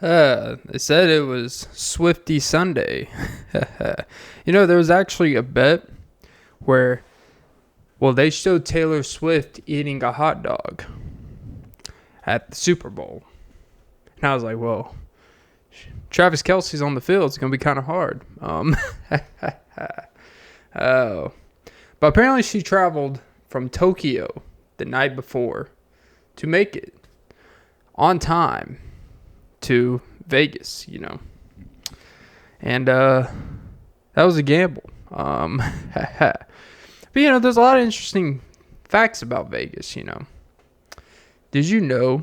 They said it was Swifty Sunday. There was actually a bet where, they showed Taylor Swift eating a hot dog at the Super Bowl. And I was like, well, Travis Kelce's on the field. It's going to be kind of hard. Oh. But apparently she traveled from Tokyo the night before to make it on time to Vegas, And that was a gamble. But, there's a lot of interesting facts about Vegas, Did you know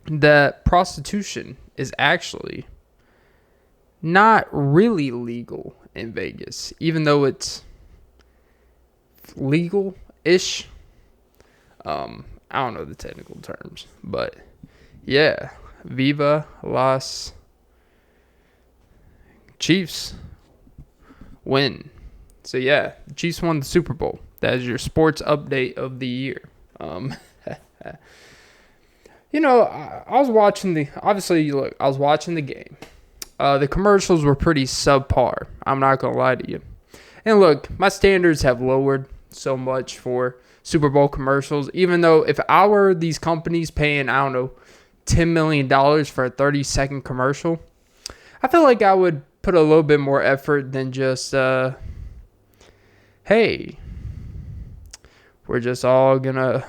that prostitution is actually not really legal in Vegas, even though it's legal-ish? I don't know the technical terms, but yeah, Viva Las Chiefs win. So yeah, the Chiefs won the Super Bowl. That is your sports update of the year. I was watching I was watching the game. The commercials were pretty subpar. I'm not going to lie to you. And look, my standards have lowered so much for Super Bowl commercials, even though if I were these companies paying, I don't know, $10 million for a 30-second commercial, I feel like I would put a little bit more effort than just, hey, we're just all going to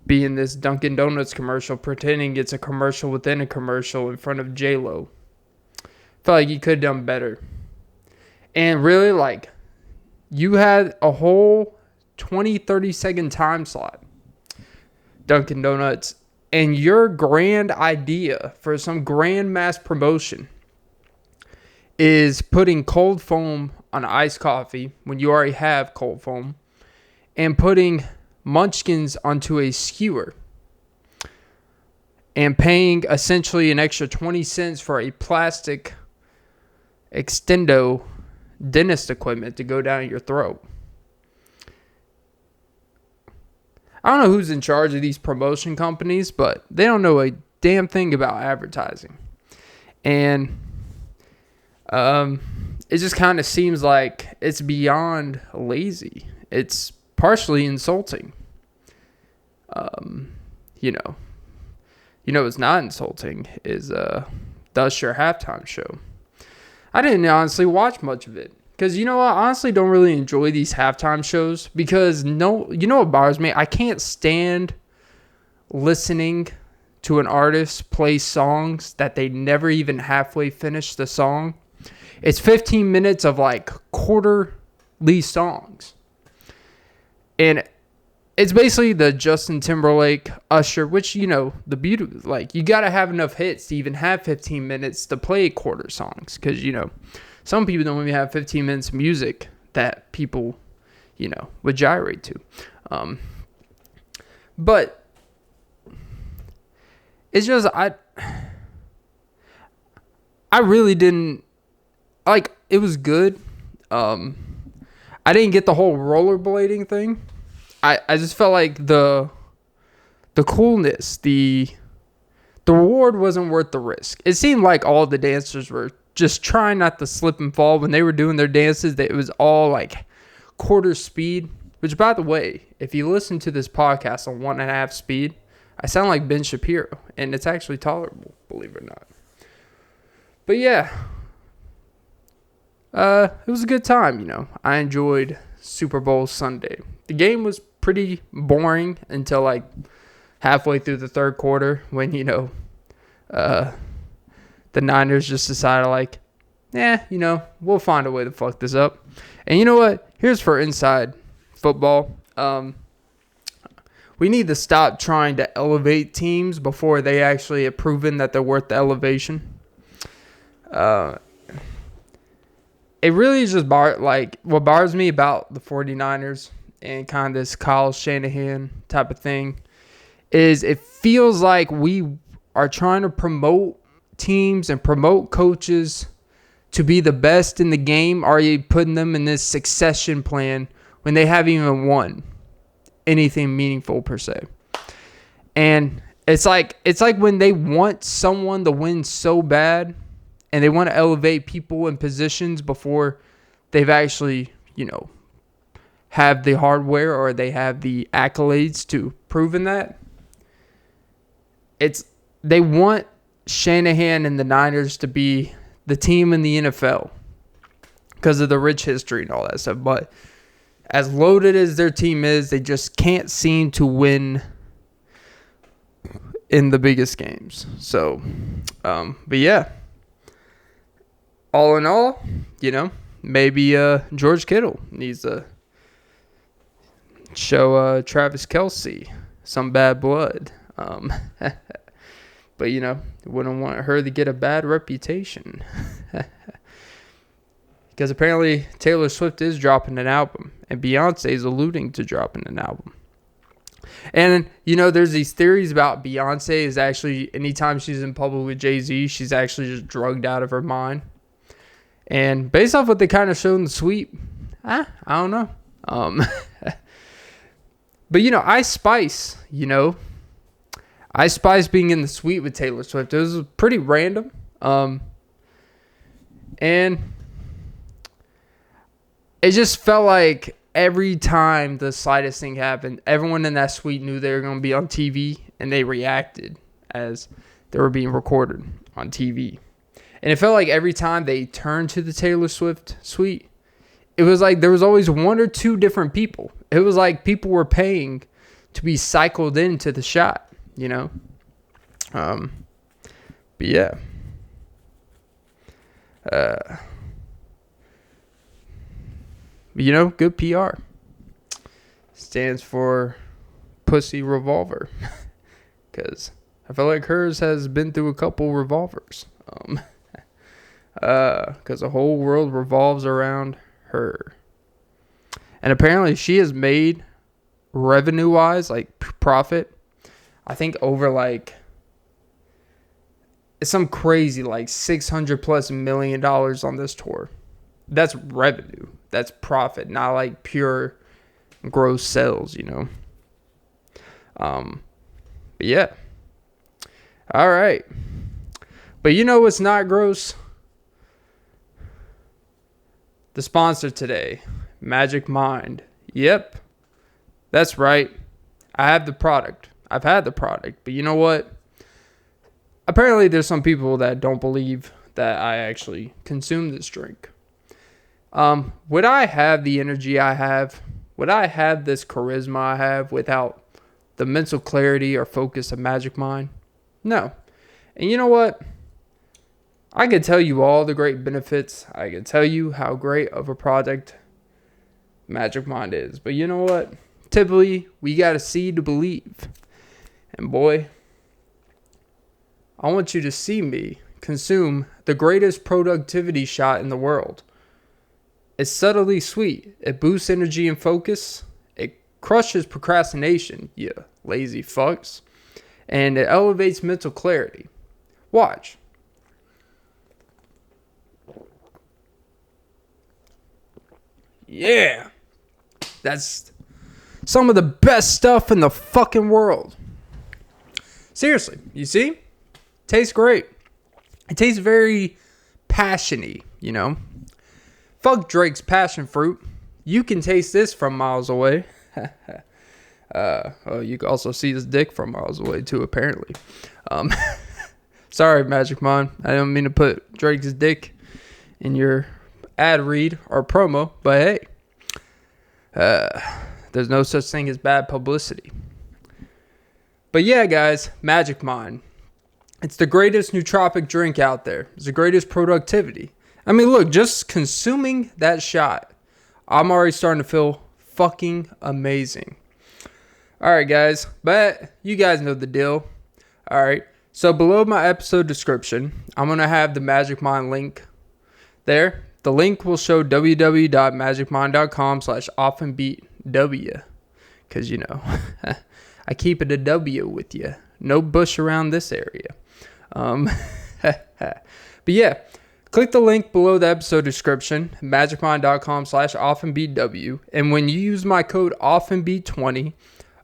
be in this Dunkin' Donuts commercial pretending it's a commercial within a commercial in front of J-Lo. I feel like you could have done better. And really, you had a whole 20, 30-second time slot, Dunkin' Donuts, and your grand idea for some grand mass promotion is putting cold foam on iced coffee when you already have cold foam and putting munchkins onto a skewer and paying essentially an extra 20 cents for a plastic extendo dentist equipment to go down your throat. I don't know who's in charge of these promotion companies, but they don't know a damn thing about advertising. And it just kind of seems like it's beyond lazy. It's partially insulting. What's not insulting is Thus Your Halftime Show. I didn't honestly watch much of it. Because, I honestly don't really enjoy these halftime shows. Because, what bothers me? I can't stand listening to an artist play songs that they never even halfway finish the song. It's 15 minutes of, quarterly songs. And it's basically the Justin Timberlake, Usher, which, the beauty, you got to have enough hits to even have 15 minutes to play quarter songs. Because, some people don't even have 15 minutes of music that people, would gyrate to. But it's just, I really didn't, it was good. I didn't get the whole rollerblading thing. I just felt like the coolness, the reward wasn't worth the risk. It seemed like all the dancers were just trying not to slip and fall when they were doing their dances. It was all quarter speed, which, by the way, if you listen to this podcast on 1.5 speed, I sound like Ben Shapiro, and it's actually tolerable, believe it or not. But yeah, it was a good time, I enjoyed Super Bowl Sunday. The game was pretty boring until halfway through the third quarter when, the Niners just decided we'll find a way to fuck this up. And you know what? Here's for inside football. We need to stop trying to elevate teams before they actually have proven that they're worth the elevation. It really is just what bothers me about the 49ers and kind of this Kyle Shanahan type of thing is it feels like we are trying to promote teams and promote coaches to be the best in the game. Are you putting them in this succession plan when they haven't even won anything meaningful per se? And It's like when they want someone to win so bad and they want to elevate people in positions before they've actually, have the hardware or they have the accolades to proven that. They want Shanahan and the Niners to be the team in the NFL because of the rich history and all that stuff. But as loaded as their team is, they just can't seem to win in the biggest games. So, but yeah, all in all, maybe George Kittle needs to show Travis Kelce some bad blood. But, wouldn't want her to get a bad reputation. Because apparently Taylor Swift is dropping an album. And Beyonce is alluding to dropping an album. And, there's these theories about Beyonce is actually, anytime she's in public with Jay-Z, she's actually just drugged out of her mind. And based off what they kind of showed in the sweep, I don't know. But, Ice Spice, Ice Spice being in the suite with Taylor Swift, it was pretty random. And it just felt like every time the slightest thing happened, everyone in that suite knew they were going to be on TV, and they reacted as they were being recorded on TV. And it felt like every time they turned to the Taylor Swift suite, it was like there was always one or two different people. It was like people were paying to be cycled into the shot. But yeah. Good PR. Stands for Pussy Revolver. Because I feel like hers has been through a couple revolvers. Because the whole world revolves around her. And apparently she has made, revenue-wise, like profit, I think over it's some crazy $600+ million on this tour. That's revenue. That's profit, not like pure gross sales, But yeah. All right. But what's not gross? The sponsor today, Magic Mind. Yep. That's right. I have the product. I've had the product, but you know what? Apparently there's some people that don't believe that I actually consume this drink. Would I have the energy I have? Would I have this charisma I have without the mental clarity or focus of Magic Mind? No. And you know what? I could tell you all the great benefits. I could tell you how great of a product Magic Mind is. But you know what? Typically, we got to see to believe. And boy, I want you to see me consume the greatest productivity shot in the world. It's subtly sweet. It boosts energy and focus. It crushes procrastination, you lazy fucks. And it elevates mental clarity. Watch. Yeah. That's some of the best stuff in the fucking world. Seriously, you see? Tastes great. It tastes very passion-y, Fuck Drake's passion fruit. You can taste this from miles away. You can also see his dick from miles away too, apparently. Sorry, Magic Mind. I don't mean to put Drake's dick in your ad read or promo, but hey, there's no such thing as bad publicity. But yeah, guys, Magic Mind. It's the greatest nootropic drink out there. It's the greatest productivity. I mean, look, just consuming that shot, I'm already starting to feel fucking amazing. All right, guys, but you guys know the deal. All right, so below my episode description, I'm going to have the Magic Mind link there. The link will show www.magicmind.com/oftenbeatw because, I keep it a W with you. No bush around this area. But yeah, click the link below the episode description, magicmind.com/oftenbeatw. And when you use my code oftenbeat20,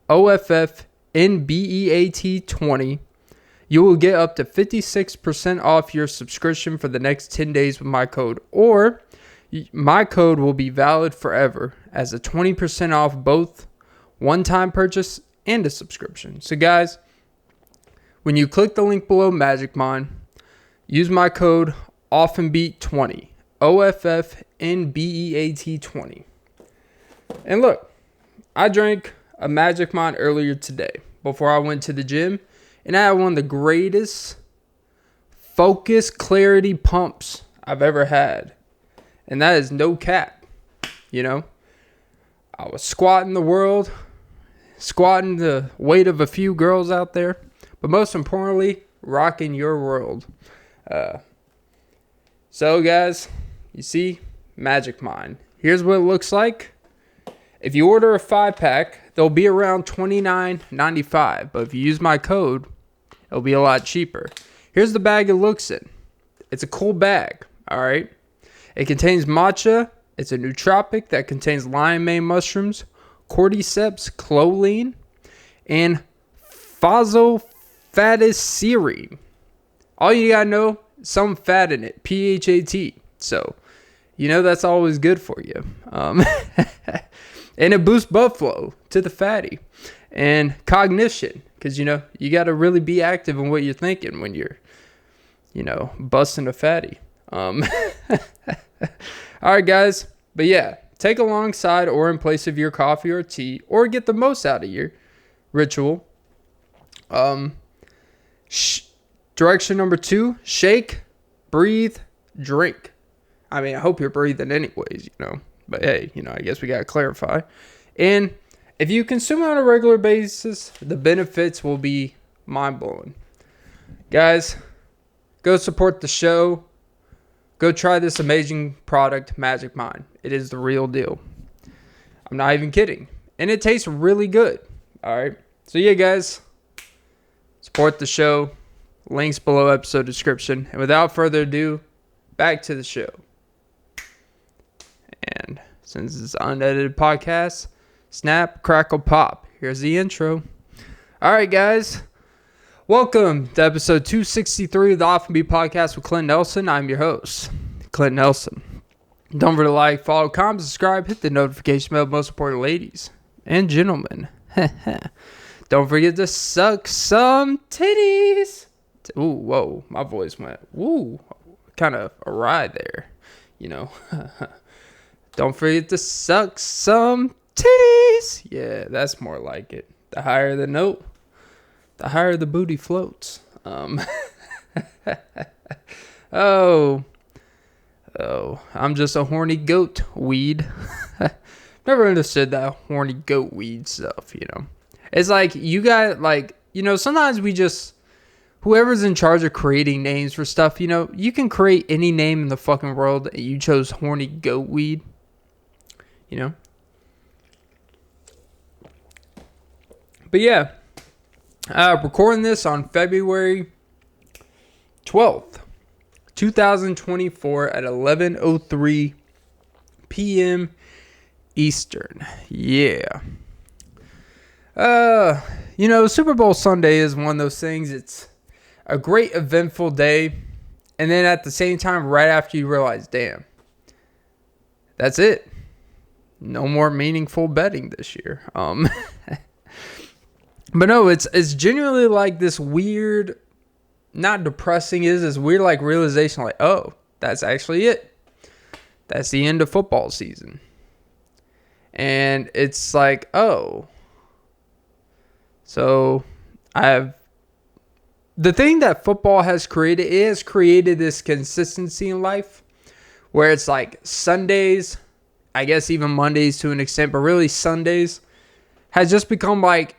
OFF NBEAT20, you will get up to 56% off your subscription for the next 10 days with my code. Or my code will be valid forever as a 20% off both one-time purchase and a subscription. So guys, when you click the link below Magic Mind, use my code OFFNBEAT20. OFFNBEAT20. And look, I drank a Magic Mind earlier today before I went to the gym, and I had one of the greatest focus clarity pumps I've ever had. And that is no cap. You know, I was squatting the world, squatting the weight of a few girls out there, but most importantly, rocking your world. So guys, you see, Magic Mind. Here's what it looks like. If you order a 5-pack, they'll be around $29.95. But if you use my code, it'll be a lot cheaper. Here's the bag it looks in. It's a cool bag, all right? It contains matcha. It's a nootropic that contains lion mane mushrooms, cordyceps, choline, and phosphatidylserine. All you gotta know, some fat in it, PHAT. So, you know that's always good for you. And it boosts blood flow to the fatty. And cognition, because, you know, you got to really be active in what you're thinking when you're, you know, busting a fatty. All right, guys. But yeah, take alongside or in place of your coffee or tea, or get the most out of your ritual. Direction number 2, shake, breathe, drink. I mean, I hope you're breathing anyways, you know. But hey, you know, I guess we got to clarify. And if you consume on a regular basis, the benefits will be mind-blowing. Guys, go support the show. Go try this amazing product, Magic Mind. It is the real deal. I'm not even kidding. And it tastes really good. All right. So yeah, guys, support the show. Links below episode description. And without further ado, back to the show. And since it's an unedited podcast, snap, crackle, pop. Here's the intro. All right, guys. Welcome to episode 263 of the Off and Be podcast with Clint Nelson. I'm your host, Clint Nelson. Don't forget to like, follow, comment, subscribe, hit the notification bell, most important ladies and gentlemen. Don't forget to suck some titties. Ooh, whoa, my voice went, woo, kind of awry there, you know. Don't forget to suck some titties. Yeah, that's more like it. The higher the note, the higher the booty floats. Oh, I'm just a horny goat weed. Never understood that horny goat weed stuff, you know. It's like, you got, like, you know, sometimes we just, whoever's in charge of creating names for stuff, you know, you can create any name in the fucking world. You chose horny goat weed, you know. But yeah, recording this on February 12th, 2024 at 11:03 p.m. Eastern. Yeah. You know, Super Bowl Sunday is one of those things. It's a great eventful day. And then at the same time, right after you realize, damn, that's it. No more meaningful betting this year. But no, it's genuinely like this weird, not depressing, is this weird like realization, like, oh, that's actually it. That's the end of football season. And it's like, oh. So the thing that football has created, it has created this consistency in life where it's like Sundays, I guess even Mondays to an extent, but really Sundays has just become like,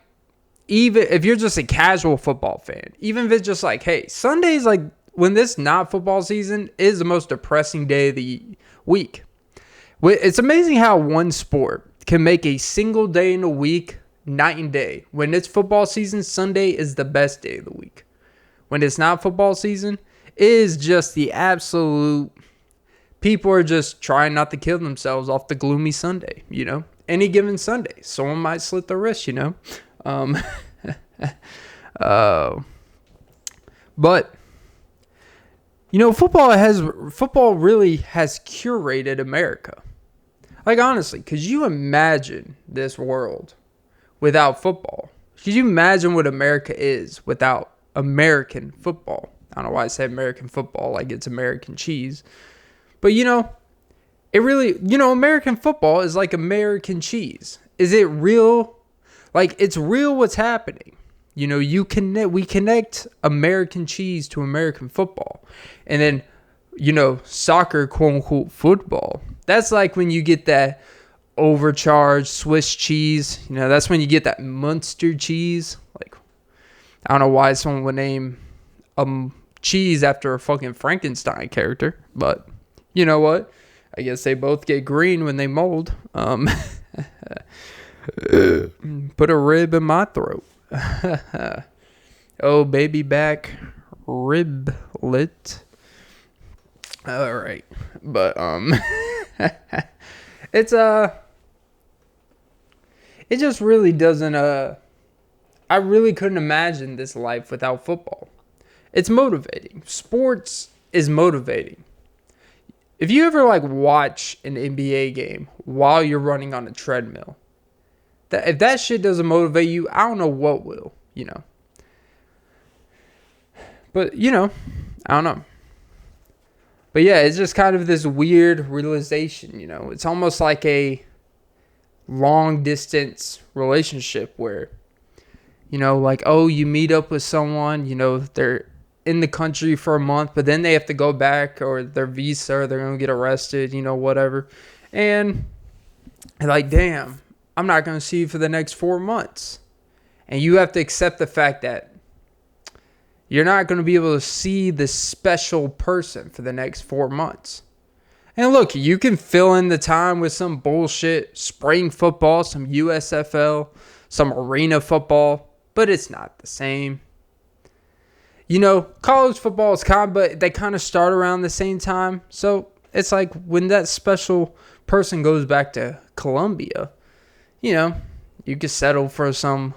even if you're just a casual football fan, even if it's just like, hey, Sundays, like when this not football season, is the most depressing day of the week. It's amazing how one sport can make a single day in a week night and day. When it's football season, Sunday is the best day of the week. When it's not football season, it is just the absolute, people are just trying not to kill themselves off the gloomy Sunday, you know. Any given Sunday, someone might slit their wrist, you know. But football really has curated America. Like, honestly, could you imagine this world without football? Could you imagine what America is without American football? I don't know why I say American football like it's American cheese. But, it really, American football is like American cheese. Is it real? Like, it's real what's happening. We connect American cheese to American football. And then, soccer, quote unquote, football. That's like when you get that overcharged Swiss cheese. That's when you get that Munster cheese. Like, I don't know why someone would name cheese after a fucking Frankenstein character. But you know what? I guess they both get green when they mold. Put a rib in my throat. Oh, baby back riblet. All right. But it's it just really doesn't I really couldn't imagine this life without football. It's motivating. Sports is motivating. If you ever watch an NBA game while you're running on a treadmill, if that shit doesn't motivate you, I don't know what will, But, I don't know. But yeah, it's just kind of this weird realization, It's almost like a long distance relationship where, you meet up with someone, they're in the country for a month, but then they have to go back or their visa, or they're going to get arrested, whatever. And damn, I'm not going to see you for the next 4 months. And you have to accept the fact that you're not going to be able to see this special person for the next 4 months. And look, you can fill in the time with some bullshit, spring football, some USFL, some arena football, but it's not the same. College football is but they kind of start around the same time. So it's like when that special person goes back to Columbia, you could settle for some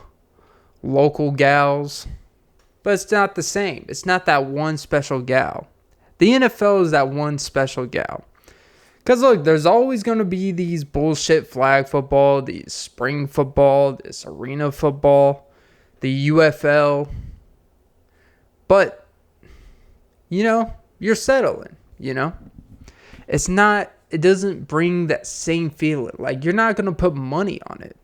local gals, but it's not the same. It's not that one special gal. The NFL is that one special gal. Because look, there's always going to be these bullshit flag football, these spring football, this arena football, the UFL. But, you're settling, It's not, it doesn't bring that same feeling. Like, you're not going to put money on it,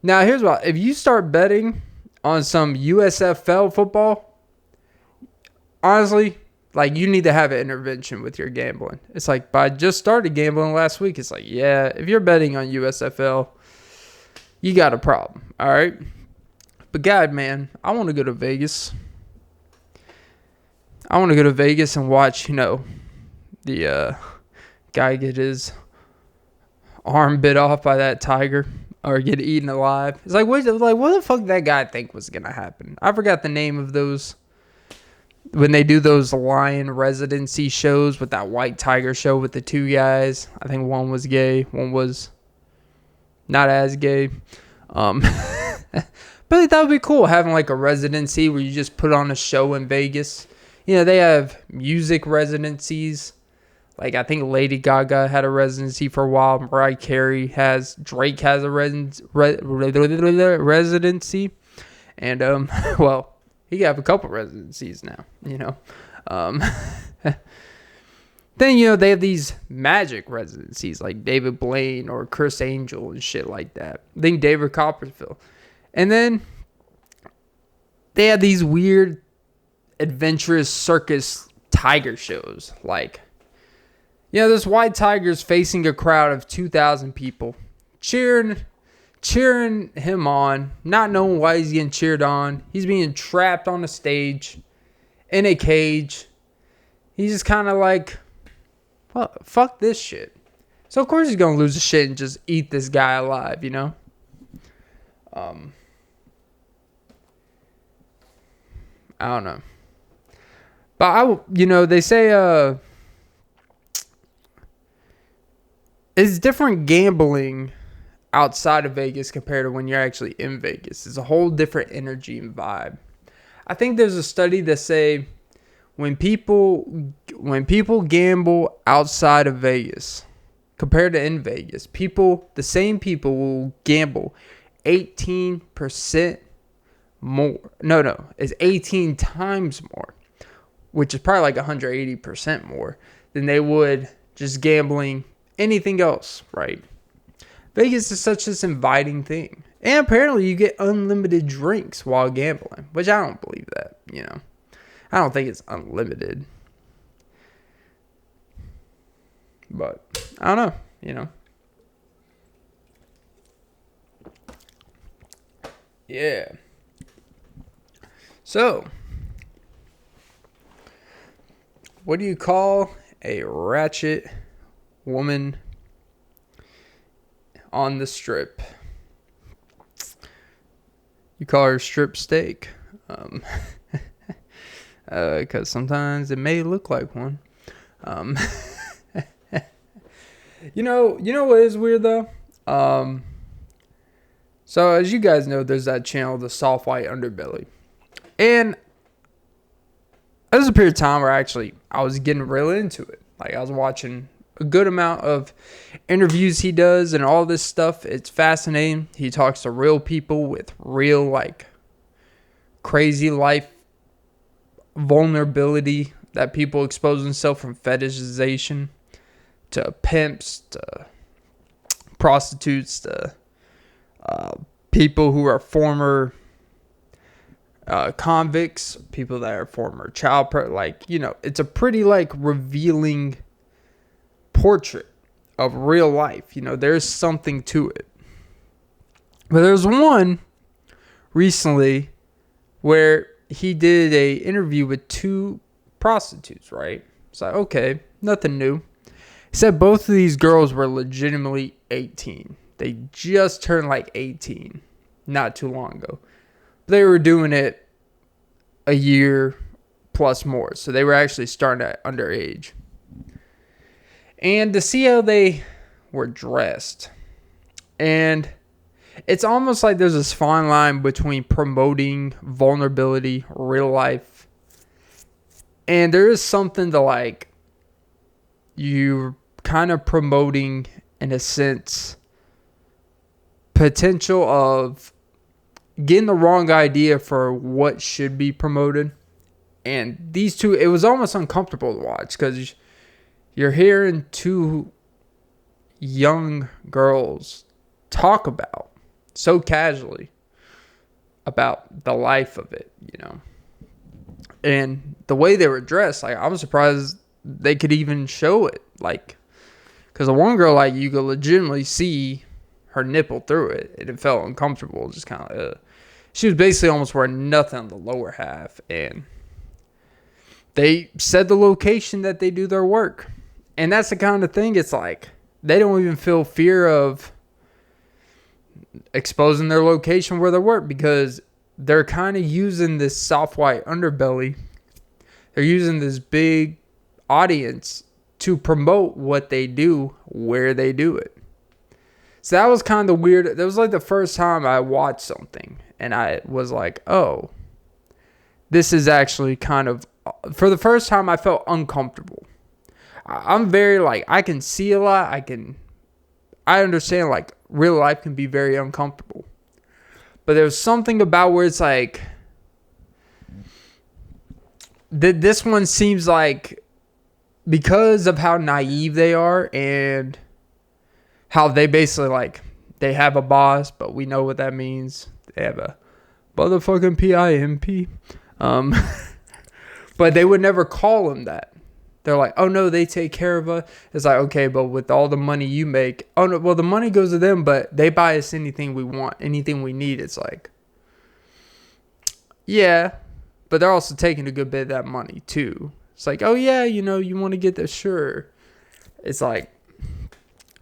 Now, here's what. If you start betting on some USFL football, honestly, you need to have an intervention with your gambling. It's but I just started gambling last week. It's yeah, if you're betting on USFL, you got a problem, all right? But God, man, I want to go to Vegas. I want to go to Vegas and watch, the guy get his arm bit off by that tiger or get eaten alive. It's what the fuck did that guy think was going to happen? I forgot the name of those. When they do those lion residency shows with that white tiger show with the two guys. I think one was gay. One was not as gay. But I thought it would be cool having a residency where you just put on a show in Vegas. They have music residencies. I think Lady Gaga had a residency for a while. Mariah Carey Drake has a residency. And, well, he have a couple residencies now, Then, they have these magic residencies like David Blaine or Chris Angel and shit like that. I think David Copperfield. And then they have these weird adventurous circus tiger shows. This white tiger's facing a crowd of 2,000 people cheering him on, not knowing why he's getting cheered on. He's being trapped on a stage in a cage. He's just kind of well, fuck this shit. So of course he's gonna lose his shit and just eat this guy alive, I don't know. But they say it's different gambling outside of Vegas compared to when you're actually in Vegas. It's a whole different energy and vibe. I think there's a study that say when people gamble outside of Vegas compared to in Vegas, the same people will gamble 18% more. No, it's 18 times more, which is probably like 180% more than they would just gambling anything else, right? Vegas is such this inviting thing. And apparently you get unlimited drinks while gambling, which I don't believe that, I don't think it's unlimited. But I don't know, Yeah. So, what do you call a ratchet woman on the strip? You call her strip steak. Because sometimes it may look like one. You know what is weird though? So as you guys know, there's that channel, the Soft White Underbelly. And there was a period of time where I was getting real into it. Like I was watching a good amount of interviews he does and all this stuff. It's fascinating. He talks to real people with real like crazy life vulnerability that people expose themselves from fetishization to pimps to prostitutes to people who are former convicts, people that are former it's a pretty like revealing portrait of real life. There's something to it. But there's one recently where he did a interview with 2 prostitutes, right? It's like, okay, nothing new. He said both of these girls were legitimately 18. They just turned like 18 not too long ago. They were doing it a year plus more. So they were actually starting at underage. And to see how they were dressed. And it's almost like there's this fine line between promoting vulnerability, real life. And there is something to like, you're kind of promoting, in a sense, potential of getting the wrong idea for what should be promoted. And these 2, it was almost uncomfortable to watch because you're hearing 2 young girls talk about so casually about the life of it, and the way they were dressed. Like I was surprised they could even show it, like, because the one girl, like, you could legitimately see her nipple through it, and it felt uncomfortable, just kind of she was basically almost wearing nothing on the lower half. And they said the location that they do their work, and that's the kind of thing, it's like they don't even feel fear of exposing their location where they work, because they're kind of using this soft white underbelly. They're using this big audience to promote what they do, where they do it. So that was kind of weird. That was like the first time I watched something and I was like, oh, this is actually kind of, for the first time I felt uncomfortable. I'm very like, I can see a lot. I understand like real life can be very uncomfortable. But there's something about where it's like, this one seems like, because of how naive they are and how they basically like, they have a boss, but we know what that means. They have a motherfucking PIMP. But they would never call him that. They're like, oh no, they take care of us. It's like, okay, but with all the money you make, oh no, well the money goes to them, but they buy us anything we want, anything we need. It's like, yeah, but they're also taking a good bit of that money too. It's like, oh yeah, you want to get this, sure. It's like,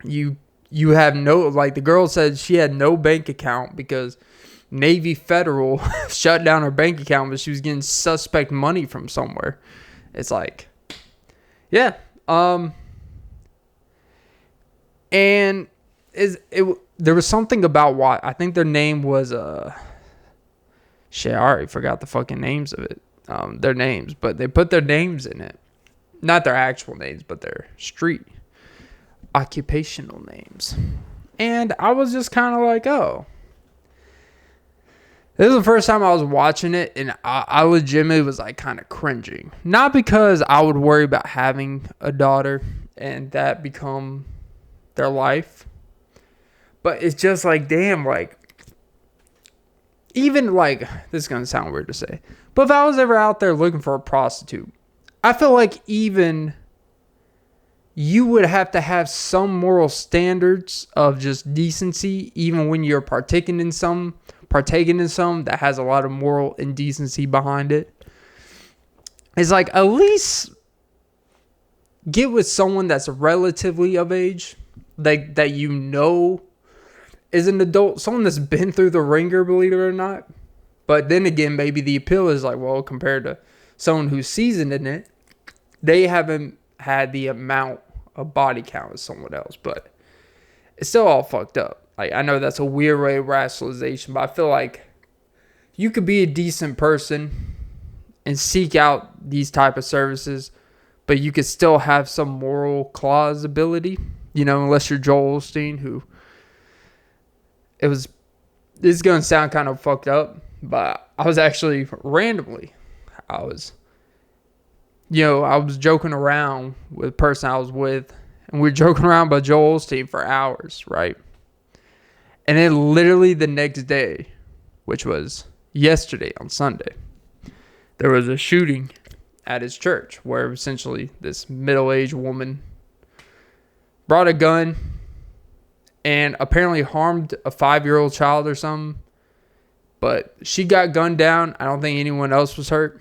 you have no, like the girl said she had no bank account because Navy Federal shut down her bank account, but she was getting suspect money from somewhere. It's like, yeah. And there was something about why. I think their name was shit. I already forgot the fucking names of it. Their names, but they put their names in it, not their actual names, but their street occupational names. And I was just kind of like, oh. This is the first time I was watching it, and I legitimately was like kind of cringing. Not because I would worry about having a daughter and that become their life, but it's just like, damn, like, even like, this is going to sound weird to say, but if I was ever out there looking for a prostitute, I feel like even you would have to have some moral standards of just decency, even when you're partaking in some that has a lot of moral indecency behind it. It's like, at least get with someone that's relatively of age, like that you know is an adult, someone that's been through the ringer, believe it or not. But then again, maybe the appeal is like, well, compared to someone who's seasoned in it, they haven't had the amount of body count as someone else, but it's still all fucked up. Like, I know that's a weird way of rationalization, but I feel like you could be a decent person and seek out these type of services, but you could still have some moral plausibility, you know, unless you're Joel Osteen, who this is going to sound kind of fucked up, but I was actually randomly, I was joking around with the person I was with, and we were joking around about Joel Osteen for hours, right? And then literally the next day, which was yesterday on Sunday, there was a shooting at his church where essentially this middle-aged woman brought a gun and apparently harmed a 5-year-old child or something. But she got gunned down. I don't think anyone else was hurt.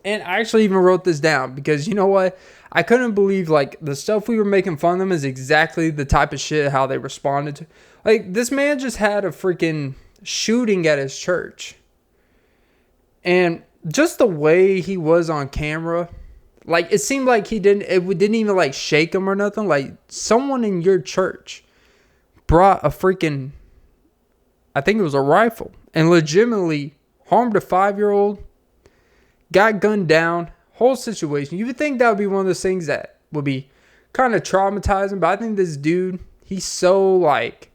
And I actually even wrote this down because, you know what? I couldn't believe, like, the stuff we were making fun of them is exactly the type of shit how they responded to. Like, this man just had a freaking shooting at his church. And just the way he was on camera, like, it seemed like it didn't even, like, shake him or nothing. Like, someone in your church brought a freaking, I think it was a rifle, and legitimately harmed a 5-year-old, got gunned down, whole situation. You would think that would be one of those things that would be kind of traumatizing, but I think this dude, he's so, like,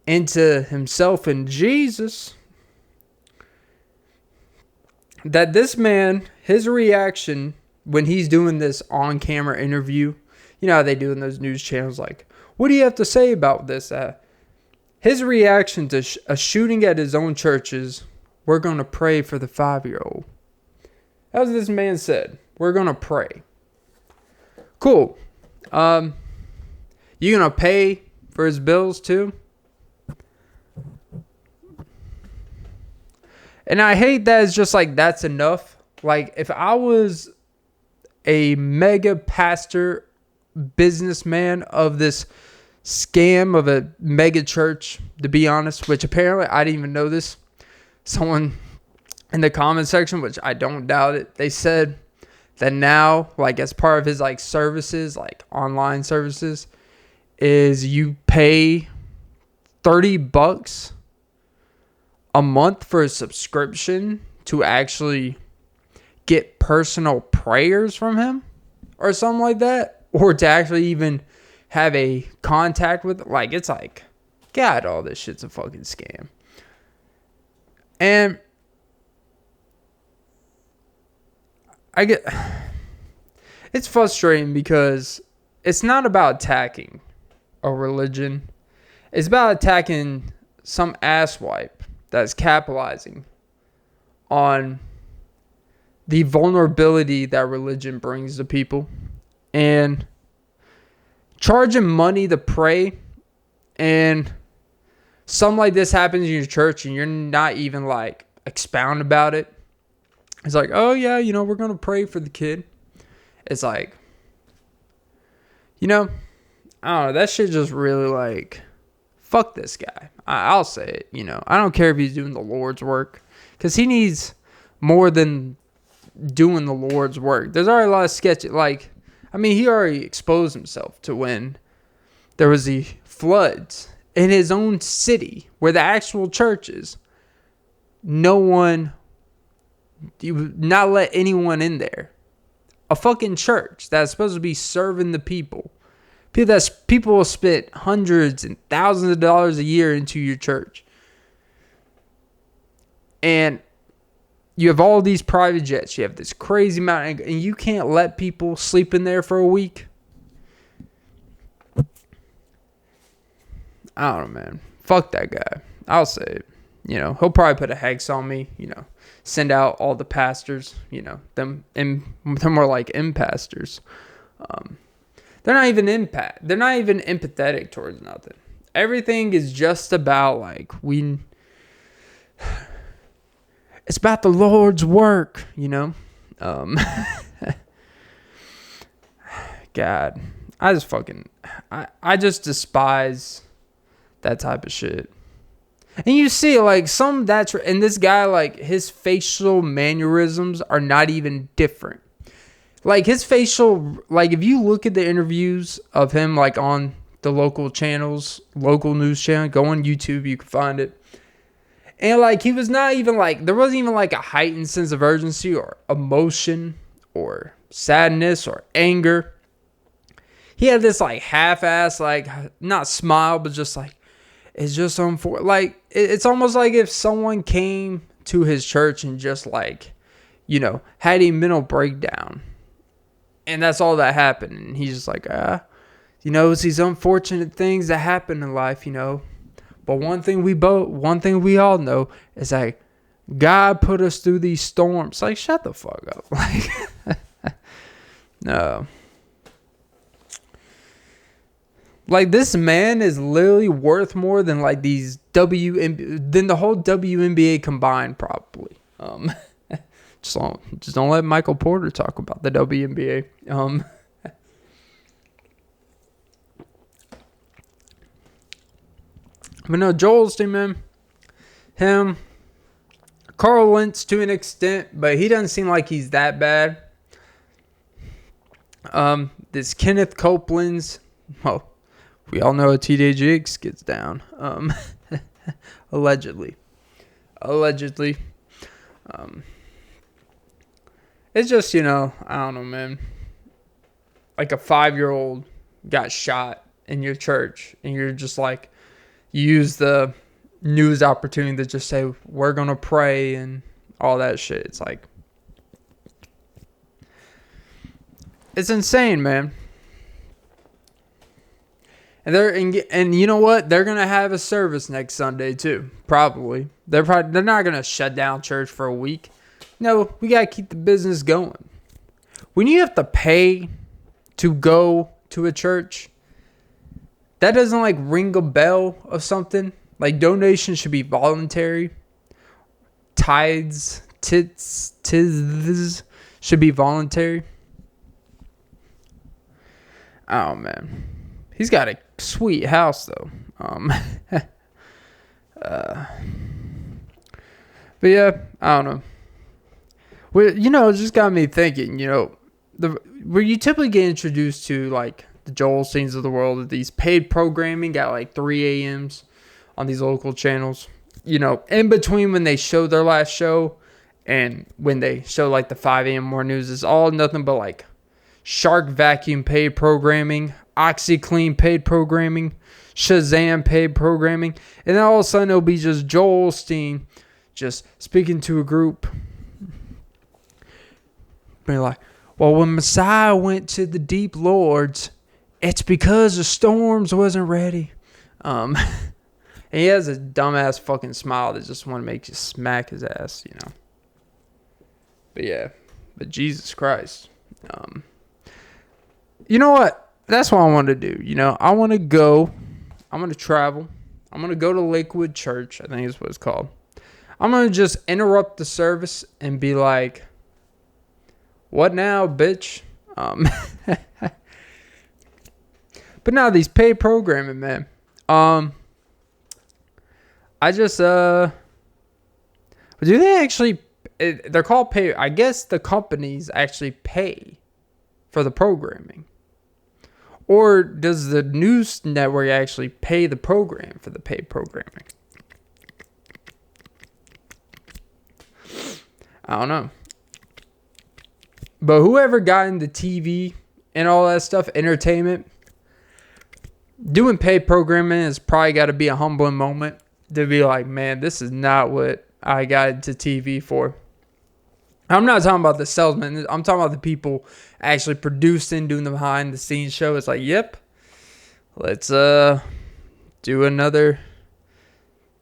into himself and Jesus that this man, his reaction when he's doing this on-camera interview, you know how they do in those news channels, like, what do you have to say about this? His reaction to a shooting at his own church is, we're going to pray for the 5-year-old. As this man said, we're going to pray. Cool. You going to pay for his bills too? And I hate that it's just like, that's enough. Like, if I was a mega pastor businessman of this scam of a mega church, to be honest, which apparently I didn't even know this. Someone in the comment section, which I don't doubt it, they said that now, like, as part of his, like, services, like online services, is you pay $30 a month for a subscription to actually get personal prayers from him or something like that, or to actually even have a contact with, like, it's like, God, all this shit's a fucking scam. And it's frustrating because it's not about attacking a religion. It's about attacking some asswipe that's capitalizing on the vulnerability that religion brings to people, and charging money to pray, and something like this happens in your church and you're not even, like, expound about it. It's like, oh yeah, you know, we're going to pray for the kid. It's like, you know, I don't know, that shit just really, like, fuck this guy. I'll say it, you know. I don't care if he's doing the Lord's work, because he needs more than doing the Lord's work. There's already a lot of sketchy, like, I mean, he already exposed himself to when there was the floods in his own city where the actual church is, no one, you would not let anyone in there. A fucking church that's supposed to be serving the people. People will spend hundreds and thousands of dollars a year into your church. And you have all these private jets. You have this crazy amount, and you can't let people sleep in there for a week. I don't know, man. Fuck that guy. I'll say it. You know, he'll probably put a hex on me. You know, send out all the pastors. You know, them more like impastors. They're not even They're not even empathetic towards nothing. Everything is just about like it's about the Lord's work, you know? God. I just despise that type of shit. And you see, like, and this guy, like, his facial mannerisms are not even different. Like, his facial, like, if you look at the interviews of him, like, on the local news channel, go on YouTube, you can find it. And, like, he was not even, like, there wasn't even, like, a heightened sense of urgency or emotion or sadness or anger. He had this, like, half-ass, like, not smile, but just, like, it's just unfortunate. Like, it's almost like if someone came to his church and just, like, you know, had a mental breakdown. And that's all that happened. And he's just like, you know, it's these unfortunate things that happen in life, you know. But one thing we all know is that God put us through these storms. Like, shut the fuck up. Like, no. Like, this man is literally worth more than like than the whole WNBA combined, probably. Just don't let Michael Porter talk about the WNBA. But no, Joel Osteen, man. Him. Carl Lentz to an extent, but he doesn't seem like he's that bad. This Kenneth Copeland's, well, we all know how TJ Jakes gets down. Allegedly. It's just, you know, I don't know, man. Like a 5-year-old got shot in your church, and you're just like, you use the news opportunity to just say, we're going to pray and all that shit. It's like, it's insane, man. And you know what? They're going to have a service next Sunday too. Probably. They're not going to shut down church for a week. No, we got to keep the business going. When you have to pay to go to a church, that doesn't like ring a bell of something. Like, donations should be voluntary. Tithes should be voluntary. Oh, man. He's got a sweet house, though. But yeah, I don't know. Well, you know, it just got me thinking, you know, where you typically get introduced to, like, the Joel Osteens of the world, these paid programming at, like, 3 a.m.s on these local channels. You know, in between when they show their last show and when they show, like, the 5 a.m. more news, is all nothing but, like, Shark Vacuum paid programming, OxyClean paid programming, Shazam paid programming, and then all of a sudden it'll be just Joel Osteen just speaking to a group. Be like, well, when Messiah went to the deep lords, it's because the storms wasn't ready. And he has a dumbass fucking smile that just want to make you smack his ass, you know. But yeah, but Jesus Christ. You know what? That's what I want to do. You know, I want to go. I'm going to travel. I'm going to go to Lakewood Church. I think is what it's called. I'm going to just interrupt the service and be like, what now, bitch? But now these paid programming, man. I just, do they actually, they're called pay, I guess the companies actually pay for the programming. Or does the news network actually pay the program for the paid programming? I don't know. But whoever got into TV and all that stuff, entertainment, doing paid programming has probably got to be a humbling moment to be like, man, this is not what I got into TV for. I'm not talking about the salesman. I'm talking about the people actually producing, doing the behind the scenes show. It's like, yep, let's do another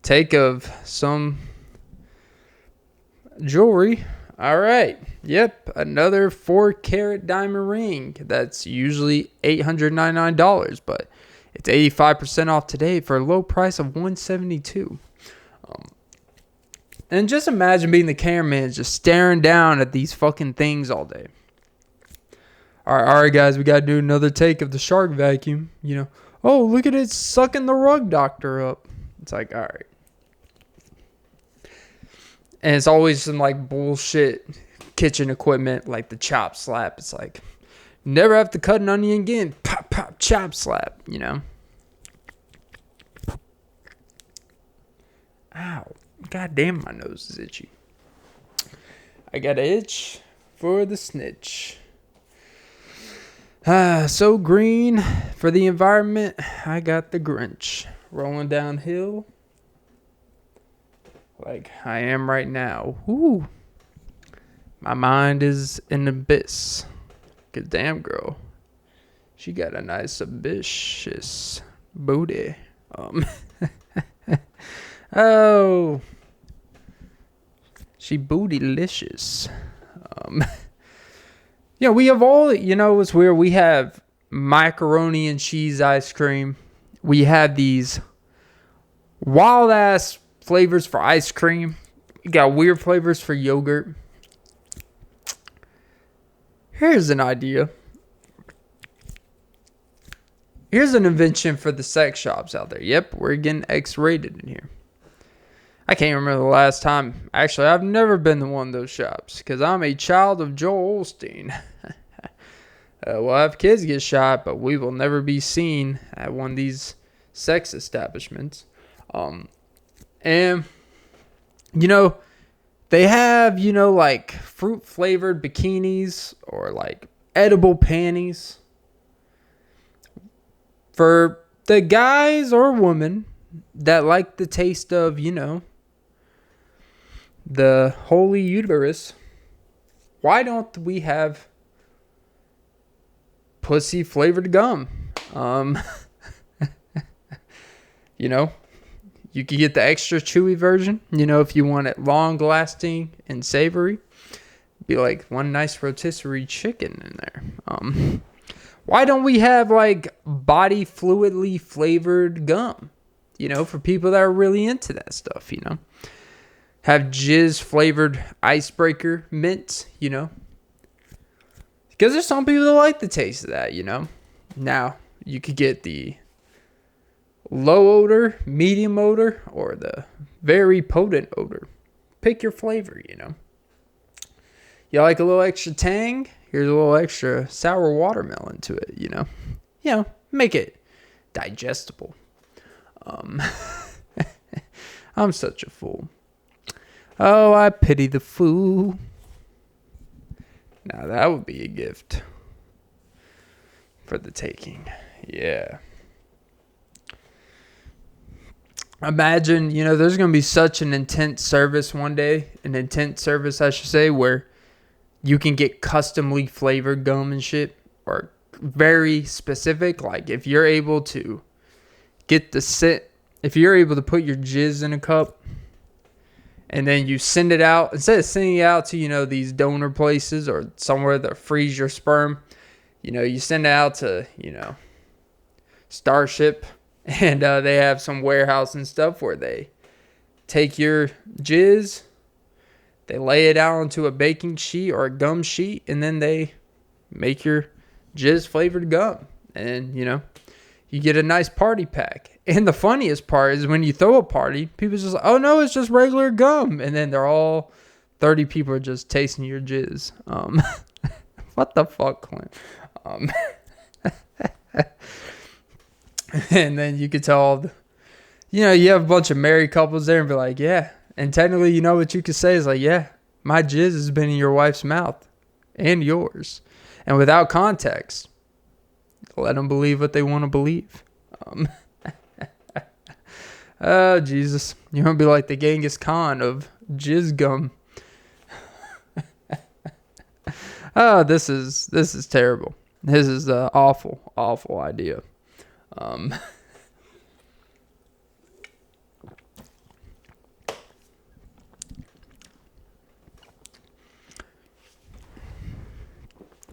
take of some jewelry. All right. Yep, another 4-carat diamond ring. That's usually $899, but it's 85% off today for a low price of $172. And just imagine being the cameraman just staring down at these fucking things all day. All right, guys, we got to do another take of the shark vacuum. You know, oh, look at it sucking the rug doctor up. It's like, all right. And it's always some like bullshit kitchen equipment like the chop slap. It's like, never have to cut an onion again. Pop, pop, chop slap, you know. Ow. God damn, my nose is itchy. I got an itch for the snitch. So green for the environment. I got the Grinch rolling downhill like I am right now. Woo. My mind is an abyss. Good damn girl. She got a nice ambitious booty. Oh. She bootylicious. Yeah, we have all, you know, it's weird. We have macaroni and cheese ice cream. We have these wild ass flavors for ice cream. We got weird flavors for yogurt. Here's an idea. Here's an invention for the sex shops out there. Yep, we're getting X-rated in here. I can't remember the last time. Actually, I've never been to one of those shops because I'm a child of Joel Osteen. We'll have kids get shot, but we will never be seen at one of these sex establishments. And, you know, they have, you know, like fruit-flavored bikinis or like edible panties for the guys or women that like the taste of, you know, the holy uterus. Why don't we have pussy-flavored gum? You know, you could get the extra chewy version, you know, if you want it long-lasting and savory. Be like one nice rotisserie chicken in there. Why don't we have like body fluidly flavored gum? You know, for people that are really into that stuff, you know. Have jizz flavored icebreaker mints, you know. Because there's some people that like the taste of that, you know. Now, you could get the low odor, medium odor, or the very potent odor. Pick your flavor, you know. You like a little extra tang? Here's a little extra sour watermelon to it, you know. You know, make it digestible. I'm such a fool. Oh, I pity the fool. Now that would be a gift for the taking. Yeah. Imagine, you know, there's going to be such an intense service one day. An intense service, I should say, where you can get customly flavored gum and shit. Or very specific. Like if you're able to get the scent. If you're able to put your jizz in a cup. And then you send it out. Instead of sending it out to, you know, these donor places or somewhere that freeze your sperm. You know, you send it out to, you know, Starship. And they have some warehouse and stuff where they take your jizz. They lay it out onto a baking sheet or a gum sheet. And then they make your jizz flavored gum. And, you know, you get a nice party pack. And the funniest part is when you throw a party, people just like, oh no, it's just regular gum. And then they're all 30 people are just tasting your jizz. What the fuck, Clint? And then you could tell, you have a bunch of married couples there and be like, yeah. And technically, what you could say is like, yeah, my jizz has been in your wife's mouth and yours. And without context, let them believe what they want to believe. Oh, Jesus. You're going to be like the Genghis Khan of jizz gum. Oh, this is terrible. This is an awful, awful idea.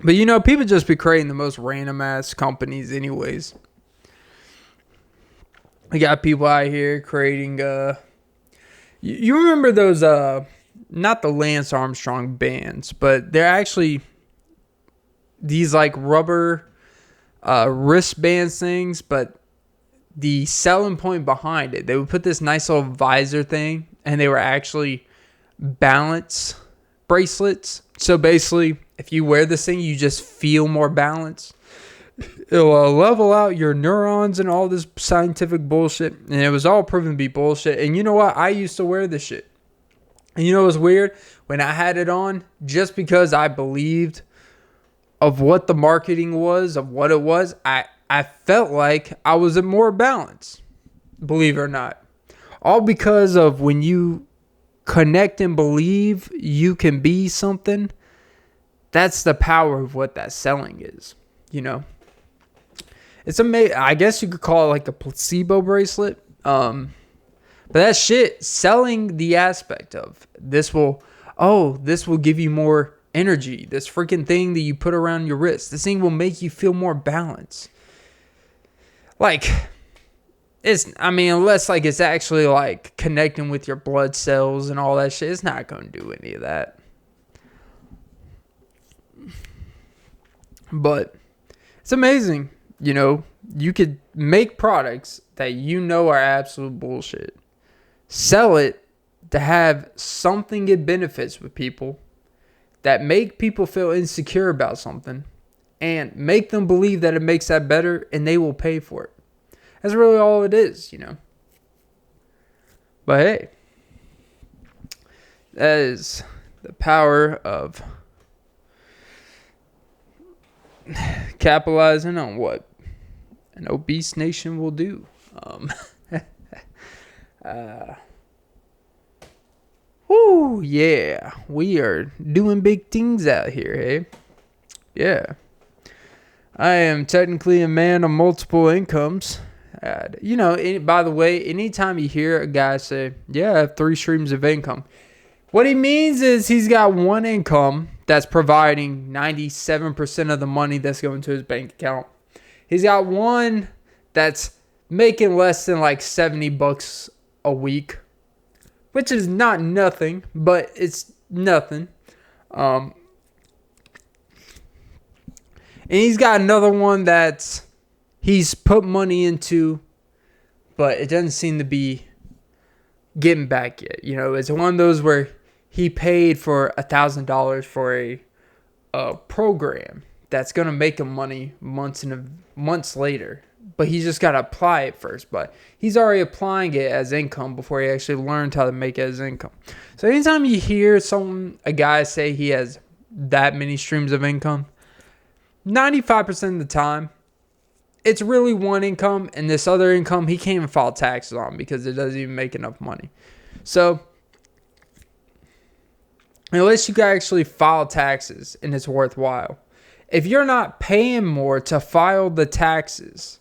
But people just be creating the most random ass companies anyways. We got people out here creating you remember those not the Lance Armstrong bands, but they're actually these like rubber wristband things, but the selling point behind it, they would put this nice little visor thing, and they were actually balance bracelets. So basically, if you wear this thing, you just feel more balance. It'll level out your neurons and all this scientific bullshit. And it was all proven to be bullshit. And you know what? I used to wear this shit. And you know what's weird? When I had it on, just because I believed of what the marketing was, of what it was, I felt like I was in more balance. Believe it or not. All because of when you connect and believe you can be something, that's the power of what that selling is, It's amazing. I guess you could call it like a placebo bracelet. But that shit, selling the aspect of this will give you more energy. This freaking thing that you put around your wrist, this thing will make you feel more balanced. Like, unless like it's actually like connecting with your blood cells and all that shit, it's not going to do any of that. But it's amazing, you could make products that are absolute bullshit. Sell it to have something it benefits with people that make people feel insecure about something and make them believe that it makes that better, and they will pay for it. That's really all it is, But hey, that is the power of capitalizing on what an obese nation will do. Whoo, yeah, we are doing big things out here, hey? Yeah. I am technically a man of multiple incomes. By the way, anytime you hear a guy say, yeah, I have 3 streams of income, what he means is he's got one income that's providing 97% of the money that's going to his bank account. He's got one that's making less than like $70 a week, which is not nothing, but it's nothing. And he's got another one that's he's put money into, but it doesn't seem to be getting back yet. It's one of those where he paid for $1,000 for a program that's going to make him money months later. But he's just got to apply it first. But he's already applying it as income before he actually learned how to make it as income. So anytime you hear a guy say he has that many streams of income, 95% of the time, it's really one income, and this other income he can't even file taxes on because it doesn't even make enough money. So unless you can actually file taxes and it's worthwhile, if you're not paying more to file the taxes,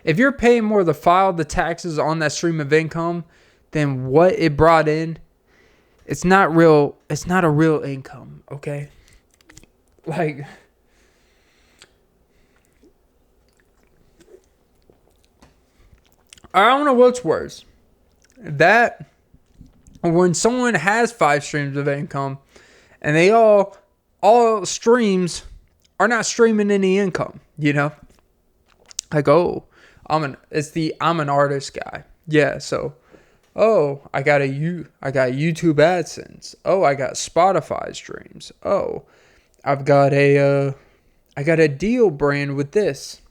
if you're paying more to file the taxes on that stream of income than what it brought in, it's not a real income, okay? Like, I don't know what's worse. That, when someone has 5 streams of income and they all streams are not streaming any income, Like, I'm an artist guy. Yeah, so I got YouTube AdSense. I got Spotify streams. I got a deal brand with this.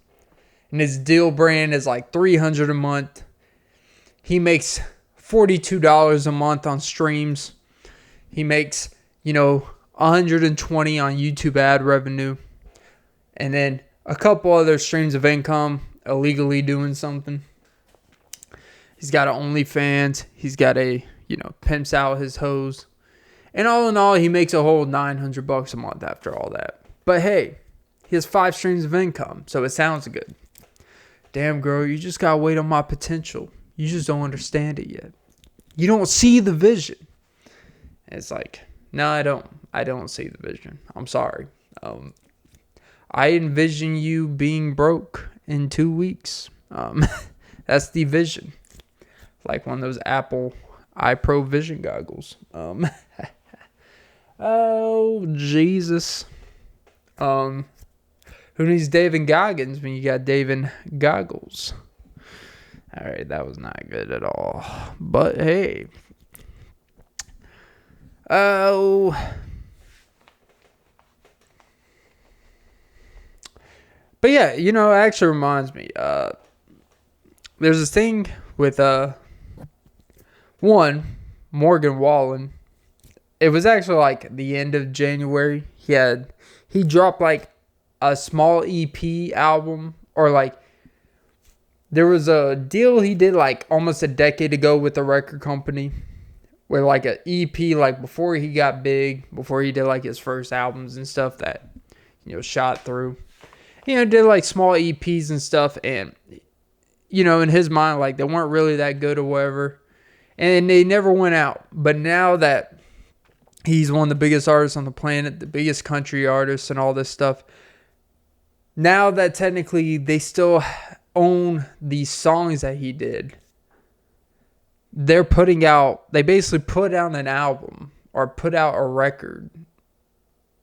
and his deal brand is like $300 a month. He makes $42 a month on streams. He makes, $120 on YouTube ad revenue. And then a couple other streams of income, illegally doing something. He's got an OnlyFans. He's got pimps out his hoes. And all in all, he makes a whole $900 a month after all that. But hey, he has 5 streams of income, so it sounds good. Damn, girl, you just gotta wait on my potential. You just don't understand it yet. You don't see the vision. And it's like, no, I don't. I don't see the vision. I'm sorry. I envision you being broke in 2 weeks. That's the vision. Like one of those Apple iPro Vision goggles. Oh, Jesus. Who needs David Goggins when you got David Goggles? All right, that was not good at all. But hey. Oh. But yeah, it actually reminds me. There's this thing with Morgan Wallen. It was actually like the end of January. He dropped like a small EP album, or like there was a deal he did like almost a decade ago with a record company, where like an EP, like before he got big, before he did like his first albums and stuff that shot through. Did like small EPs and stuff, and in his mind, like they weren't really that good or whatever, and they never went out. But now that he's one of the biggest artists on the planet, the biggest country artist and all this stuff, now that technically they still own these songs that he did, they basically put out an album or put out a record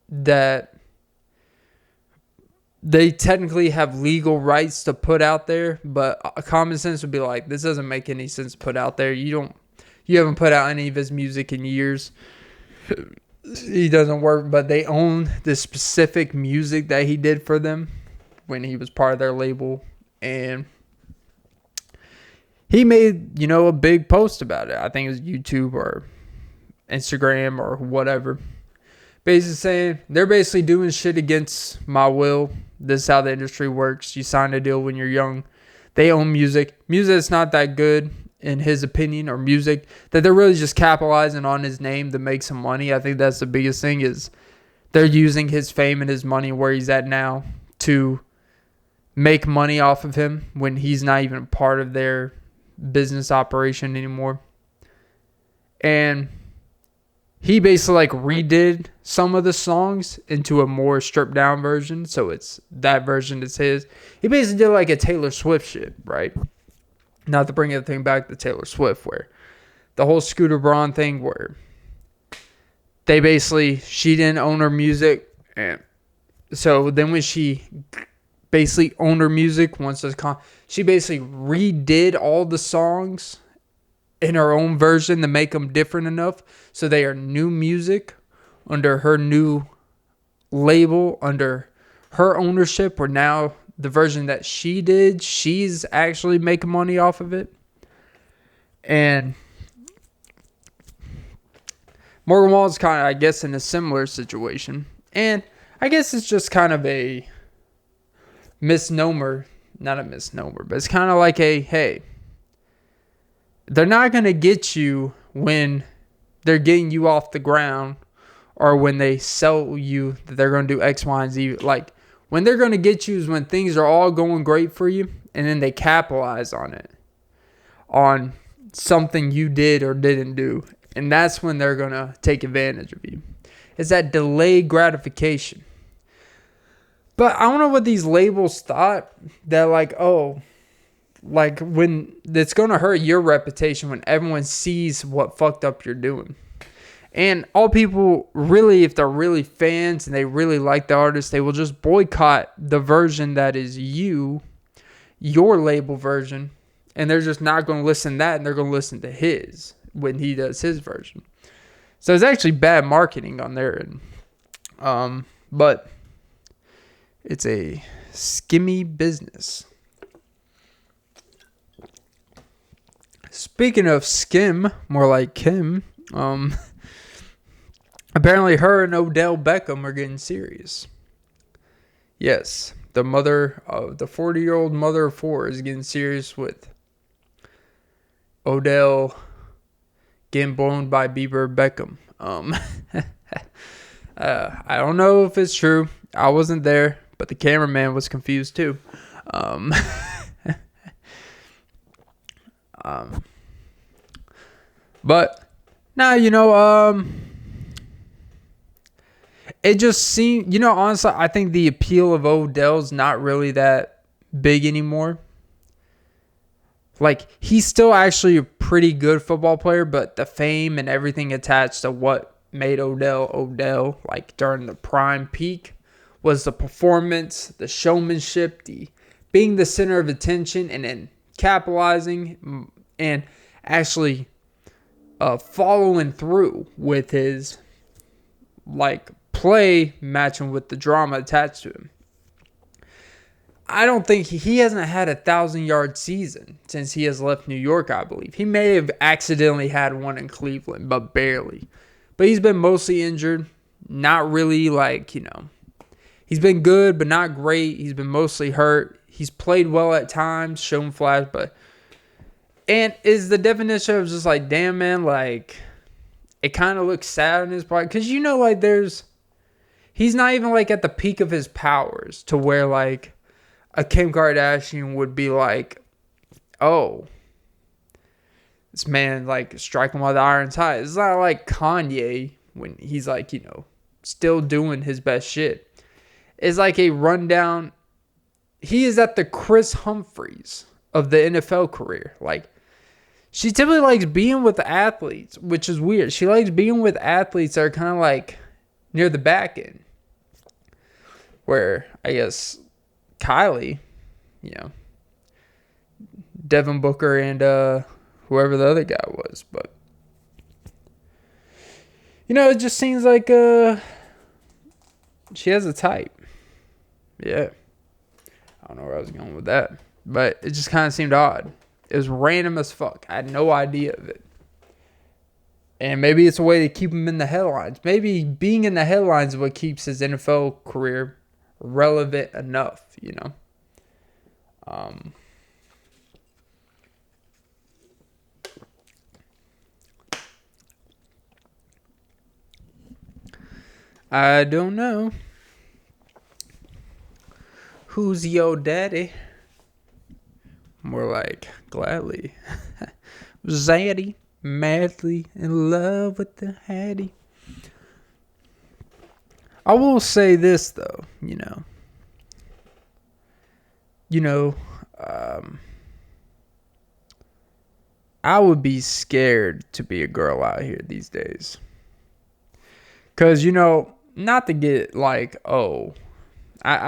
that they technically have legal rights to put out there, but common sense would be like, this doesn't make any sense to put out there. You haven't put out any of his music in years. He doesn't work, but they own the specific music that he did for them when he was part of their label. And he made, a big post about it. I think it was YouTube or Instagram or whatever. Basically saying they're basically doing shit against my will. This is how the industry works. You sign a deal when you're young. They own music. Music that's not that good, in his opinion, or music that they're really just capitalizing on his name to make some money. I think that's the biggest thing, is they're using his fame and his money where he's at now to make money off of him when he's not even part of their business operation anymore. And he basically like redid some of the songs into a more stripped down version. So it's that version that's his. He basically did like a Taylor Swift shit, right? Not to bring everything back to Taylor Swift, where the whole Scooter Braun thing, where she didn't own her music. And so then when she basically owned her music, she basically redid all the songs in her own version to make them different enough so they are new music under her new label, under her ownership, where now the version that she did, she's actually making money off of it. And Morgan Wallen's kind of, I guess, in a similar situation. And I guess it's just kind of a misnomer. Not a misnomer, but it's kind of like hey, they're not going to get you when they're getting you off the ground, or when they sell you that they're going to do X, Y, and Z. Like, when they're going to get you is when things are all going great for you, and then they capitalize on it, on something you did or didn't do. And that's when they're going to take advantage of you. It's that delayed gratification. But I don't know what these labels thought, that when it's going to hurt your reputation when everyone sees what fucked up you're doing. And all people really, if they're really fans and they really like the artist, they will just boycott the version that is your label version. And they're just not going to listen to that, and they're going to listen to his when he does his version. So it's actually bad marketing on their end. But it's a skimmy business. Speaking of Skim, more like Kim, apparently her and Odell Beckham are getting serious. Yes, the 40-year-old mother of four is getting serious with Odell getting blown by Bieber Beckham. I don't know if it's true. I wasn't there, but the cameraman was confused too. But now, it just seemed, honestly, I think the appeal of Odell's not really that big anymore. Like, he's still actually a pretty good football player, but the fame and everything attached to what made Odell, like during the prime peak, was the performance, the showmanship, the being the center of attention, and then capitalizing and actually following through with his play matching with the drama attached to him. I don't think he hasn't had a 1,000-yard season since he has left New York, I believe. He may have accidentally had one in Cleveland, but barely. But he's been mostly injured. Not really he's been good, but not great. He's been mostly hurt. He's played well at times, shown flash, and is the definition of just damn, man, it kind of looks sad on his part. Because, he's not even at the peak of his powers to where a Kim Kardashian would be oh, this man striking while the iron's hot. It's not like Kanye when he's still doing his best shit. It's a rundown. He is at the Chris Humphries of the NFL career. She typically likes being with athletes, which is weird. She likes being with athletes that are kind of near the back end. Where, I guess, Kylie, Devin Booker and whoever the other guy was. But, it just seems like she has a type. Yeah. I don't know where I was going with that. But it just kind of seemed odd. It was random as fuck. I had no idea of it. And maybe it's a way to keep him in the headlines. Maybe being in the headlines is what keeps his NFL career relevant enough, I don't know. Who's your daddy? More like gladly. Zaddy, madly in love with the Hattie. I will say this though, I would be scared to be a girl out here these days. Cause not to get I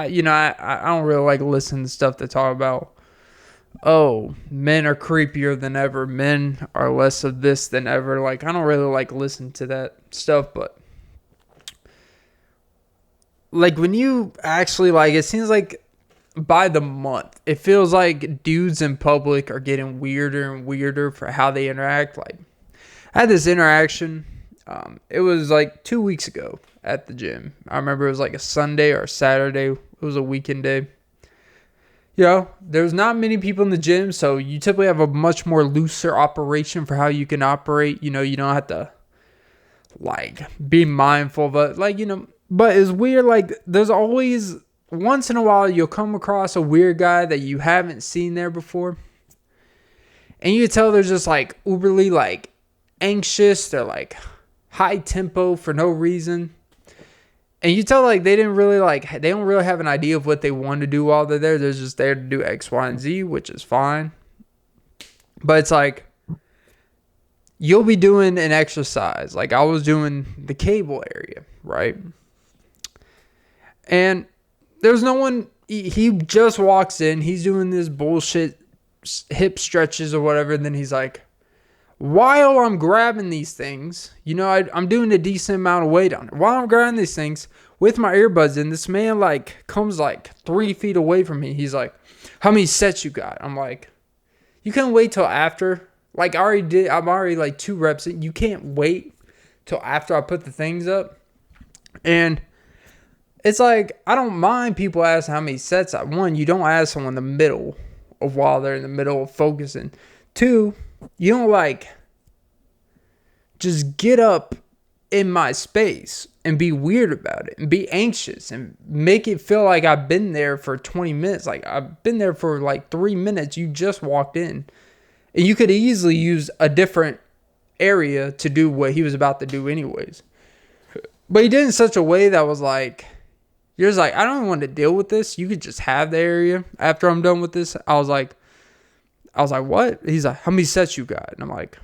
don't really listen to stuff that talk about, men are creepier than ever, men are less of this than ever. I don't really listen to that stuff, but when you actually it seems by the month, it feels like dudes in public are getting weirder and weirder for how they interact. I had this interaction, it was 2 weeks ago at the gym. I remember it was a Sunday or a Saturday. It was a weekend day. There's not many people in the gym, so you typically have a much more looser operation for how you can operate. You don't have to be mindful of it. But it's weird. There's always, once in a while, you'll come across a weird guy that you haven't seen there before. And you can tell they're just uberly anxious. They're high tempo for no reason. And you tell they didn't really they don't really have an idea of what they want to do while they're there. They're just there to do X, Y, and Z, which is fine. But it's you'll be doing an exercise. I was doing the cable area, right? And there's no one, he just walks in, he's doing this bullshit hip stretches or whatever, and then he's while I'm grabbing these things, I'm doing a decent amount of weight on it. While I'm grabbing these things with my earbuds in, this man comes 3 feet away from me. He's how many sets you got? I'm you couldn't wait till after Like I'm already like 2 reps in. You can't wait till after I put the things up. And it's like, I don't mind people asking how many sets one, you don't ask someone in the middle of while they're in the middle of focusing. 2, you don't like just get up in my space and be weird about it and be anxious and make it feel like I've been there for 20 minutes. Like I've been there for like 3 minutes. You just walked in. And you could easily use a different area to do what he was about to do anyways. But he did it in such a way that was like, you're just like, I don't even want to deal with this. You could just have the area after I'm done with this. I was like, what? He's like, how many sets you got? And I'm like,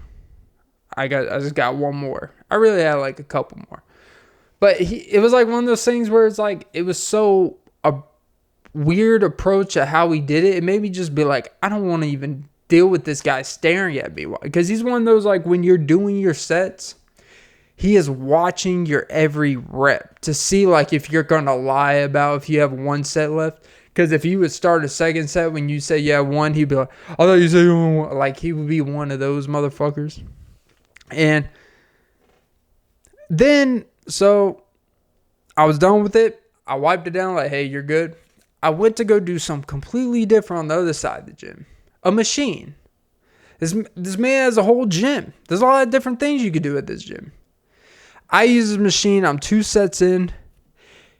I just got 1 more. I really had like a couple more. But it was like one of those things where it's like, it was so a weird approach at how he did it. It made me just be like, I don't want to even deal with this guy staring at me. Because he's one of those, like, when you're doing your sets, he is watching your every rep to see, like, if you're going to lie about if you have 1 set left. Because if you would start a second set when you say you have 1, he'd be like, I thought you said you had 1. Like, he would be one of those motherfuckers. And then, so I was done with it. I wiped it down like, hey, you're good. I went to go do something completely different on the other side of the gym. A machine. This man has a whole gym. There's a lot of different things you could do at this gym. I use his machine. I'm 2 sets in.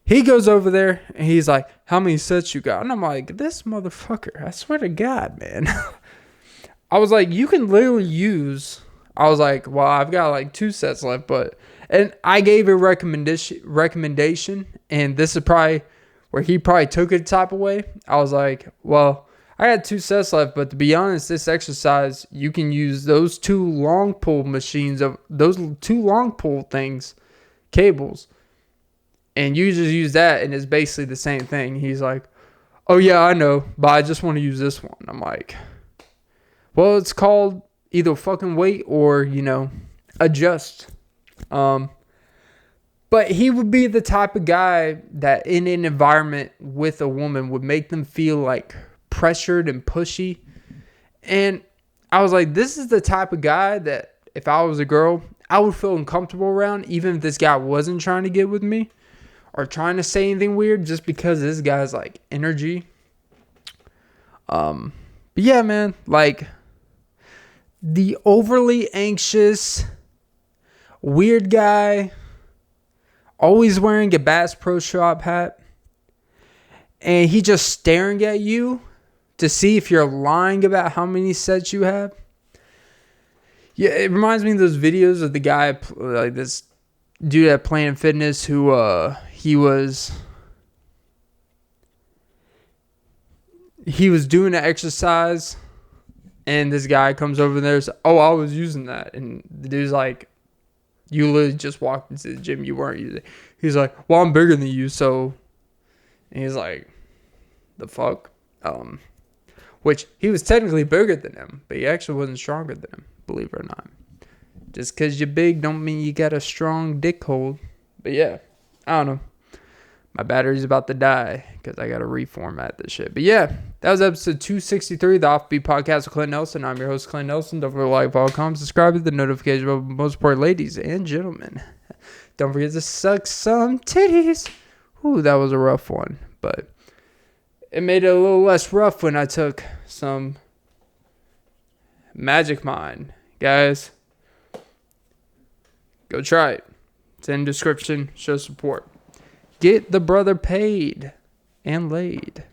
He goes over there and he's like, how many sets you got? And I'm like, this motherfucker, I swear to God, man. I was like, you can literally use, I was like, well, I've got like 2 sets left, and I gave a recommendation, and this is probably where he probably took it the type of way. I was like, well, I had 2 sets left, but to be honest, this exercise, you can use those 2 long pull machines, of those 2 long pull things, cables, and you just use that, and it's basically the same thing. He's like, oh yeah, I know, but I just want to use this one. I'm like, well, it's called either fucking wait or, adjust. But he would be the type of guy that in an environment with a woman would make them feel like pressured and pushy. And I was like, this is the type of guy that if I was a girl, I would feel uncomfortable around, even if this guy wasn't trying to get with me or trying to say anything weird, just because this guy's like energy. But yeah, man, like the overly anxious, weird guy, always wearing a Bass Pro Shop hat, and he just staring at you to see if you're lying about how many sets you have. Yeah, it reminds me of those videos of the guy, like this dude at Planet Fitness who he was doing an exercise, and this guy comes over there and says, oh, I was using that. And the dude's like, you literally just walked into the gym, you weren't using it. He's like, well, I'm bigger than you, so. And he's like, the fuck? Which he was technically bigger than him, but he actually wasn't stronger than him, believe it or not. Just because you're big don't mean you got a strong dick hold. But yeah, I don't know. My battery's about to die because I got to reformat this shit. But yeah, that was episode 263 of the Offbeat Podcast with Clint Nelson. I'm your host, Clint Nelson. Don't forget to like, follow, comment, subscribe to the notification bell. Most important, ladies and gentlemen, don't forget to suck some titties. Ooh, that was a rough one. But it made it a little less rough when I took some Magic Mind. Guys, go try it. It's in the description. Show support. Get the brother paid and laid.